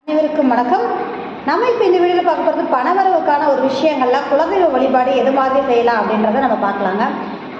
அனைவருக்கும் வணக்கம். நம்ம இப்போ இந்த வீடியோவில் பார்க்க போகிறது பணவரவுக்கான ஒரு விஷயங்கள்ல குலதெய்வ வழிபாடு எது மாதிரி செய்யலாம் அப்படின்றத நம்ம பார்க்கலாங்க.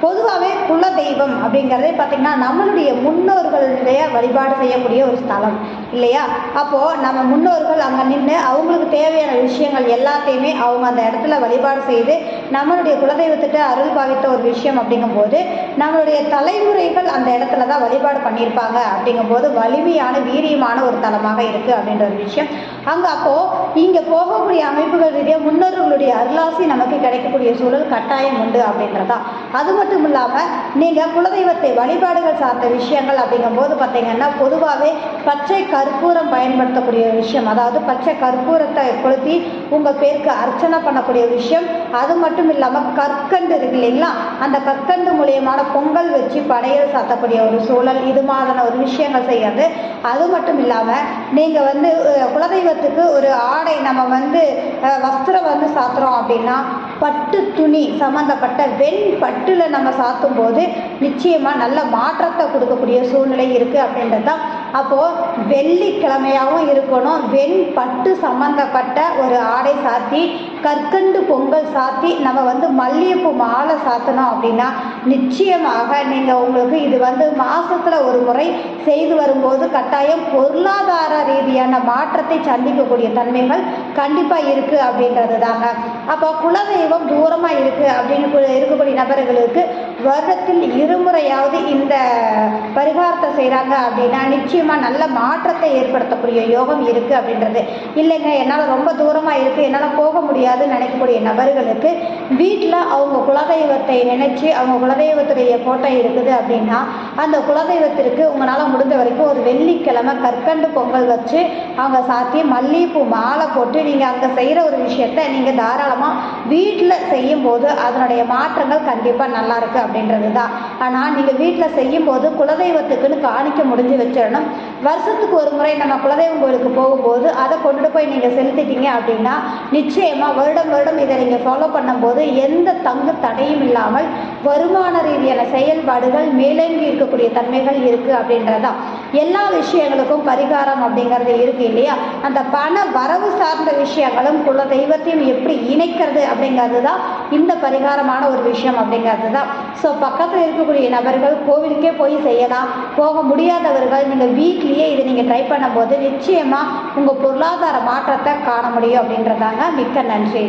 பொதுவாகவே குலதெய்வம் அப்படிங்கிறதே பார்த்திங்கன்னா நம்மளுடைய முன்னோர்களுடைய வழிபாடு செய்யக்கூடிய ஒரு ஸ்தலம் இல்லையா? அப்போது நம்ம முன்னோர்கள் அங்கே நின்று அவங்களுக்கு தேவையான விஷயங்கள் எல்லாத்தையுமே அவங்க அந்த இடத்துல வழிபாடு செய்து நம்மளுடைய குலதெய்வத்திட்ட அருள் பாவித்த ஒரு விஷயம் அப்படிங்கும்போது நம்மளுடைய தலைமுறைகள் அந்த இடத்துல தான் வழிபாடு பண்ணியிருப்பாங்க. அப்படிங்கும்போது வலிமையான வீரியமான ஒரு தலமாக இருக்குது அப்படின்ற ஒரு விஷயம் அங்கே. அப்போது இங்கே போகக்கூடிய அமைப்புகள் ரீதியாக முன்னோர்களுடைய அருளாசி நமக்கு கிடைக்கக்கூடிய சூழல் கட்டாயம் உண்டு அப்படின்றதான். அது மட்டும் இல்லாமல் நீங்கள் குலதெய்வத்தை வழிபாடுகள் சார்ந்த விஷயங்கள் அப்படிங்கும்போது பார்த்தீங்கன்னா பொதுவாகவே பச்சை கற்பூரம் பயன்படுத்தக்கூடிய விஷயம், அதாவது பச்சை கற்பூரத்தை கொளுத்தி உங்கள் பேருக்கு அர்ச்சனை பண்ணக்கூடிய விஷயம். அது மட்டும் இல்லாமல் கற்கண்டு இருக்கு இல்லைங்களா, அந்த கற்கண்டு மூலியமான பொங்கல் வச்சு படையல் சாத்தக்கூடிய ஒரு சூழல், இது மாதிரியான ஒரு விஷயங்கள் செய்யாது. அது மட்டும் இல்லாமல் நீங்கள் குலதெய்வத்துக்கு ஒரு ஆடை நம்ம வஸ்திரம் சாத்துறோம் அப்படின்னா பட்டு துணி சம்மந்தப்பட்ட வெண் பட்டுல நம்ம சாத்தும் போது நிச்சயமாக நல்ல மாற்றத்தை கொடுக்கக்கூடிய சூழ்நிலை இருக்குது அப்படின்றது தான். அப்போது வெள்ளிக்கிழமையாகவும் இருக்கணும், வெண் பட்டு சம்மந்தப்பட்ட ஒரு ஆடை சாத்தி கற்கண்டு பொங்கல் சாத்தி நம்ம மல்லிகைப்பூ மாலை சாத்தணும் அப்படின்னா நிச்சயமாக நீங்கள் உங்களுக்கு இது மாதத்தில் ஒரு முறை செய்து வரும்போது கட்டாயம் பொருளாதார ரீதியான மாற்றத்தை சந்திக்கக்கூடிய தன்மைகள் கண்டிப்பாக இருக்குது அப்படின்றது தாங்க. அப்போ குலதெய்வம் தூரமாக இருக்குது அப்படின்னு இருக்கக்கூடிய நபர்களுக்கு வருடத்தில் இருமுறையாவது இந்த பரிகாரத்தை செய்கிறாங்க அப்படின்னா நிச்சயமாக நல்ல மாற்றத்தை ஏற்படுத்தக்கூடிய யோகம் இருக்குது அப்படின்றது. இல்லைங்க என்னால் ரொம்ப தூரமாக இருக்குது, என்னால் போக முடியாதுன்னு நினைக்கக்கூடிய நபர்களுக்கு வீட்டில் அவங்க குலதெய்வத்தை நினைச்சு அவங்க குலதெய்வத்துடைய ஃபோட்டோ இருக்குது அப்படின்னா அந்த குலதெய்வத்திற்கு உங்களால் முடிஞ்ச வரைக்கும் ஒரு வெள்ளிக்கிழமை கற்கண்டு பொங்கல் வச்சு அவங்க சாத்தி மல்லிகைப்பூ மாலை போட்டு நீங்கள் அங்கே செய்கிற ஒரு விஷயத்தை நீங்கள் தாராளமாக வீட்டில் செய்யும் போது அதனுடைய மாற்றங்கள் கண்டிப்பாக நல்லா இருக்குது அப்படின்றது தான். ஆனால் நீங்கள் வீட்டில் செய்யும் போது குலதெய்வத்துக்குன்னு காணிக்க முடிஞ்சு வச்சிடணும். வருஷத்துக்கு ஒரு முறை நம்ம குலதெய்வம் கோயிலுக்கு போகும்போது அதை கொண்டுட்டு போய் நீங்கள் செலுத்திட்டீங்க அப்படின்னா நிச்சயமாக வருடம் வருடம் இதை நீங்கள் ஃபாலோ பண்ணும்போது எந்த தங்கு தடையும் இல்லாமல் வருமான ரீதியான செயல்பாடுகள் மேலங்கி இருக்கக்கூடிய தன்மைகள் இருக்குது அப்படின்றதான். எல்லா விஷயங்களுக்கும் பரிகாரம் அப்படிங்கிறது இருக்குது இல்லையா? அந்த பண வரவு சார்ந்த விஷயங்களும் குல தெய்வத்தையும் எப்படி இணைக்கிறது அப்படிங்கிறது தான் இந்த பரிகாரமான ஒரு விஷயம் அப்படிங்கிறது தான். ஸோ பக்கத்தில் இருக்கக்கூடிய நபர்கள் கோவிலுக்கே போய் செய்யலாம், போக முடியாதவர்கள் நீங்கள் வீட்லேயே இதை நீங்கள் ட்ரை பண்ணும்போது நிச்சயமாக உங்கள் பொருளாதார மாற்றத்தை காண முடியும் அப்படின்றதாங்க. மிக்க நன்றி.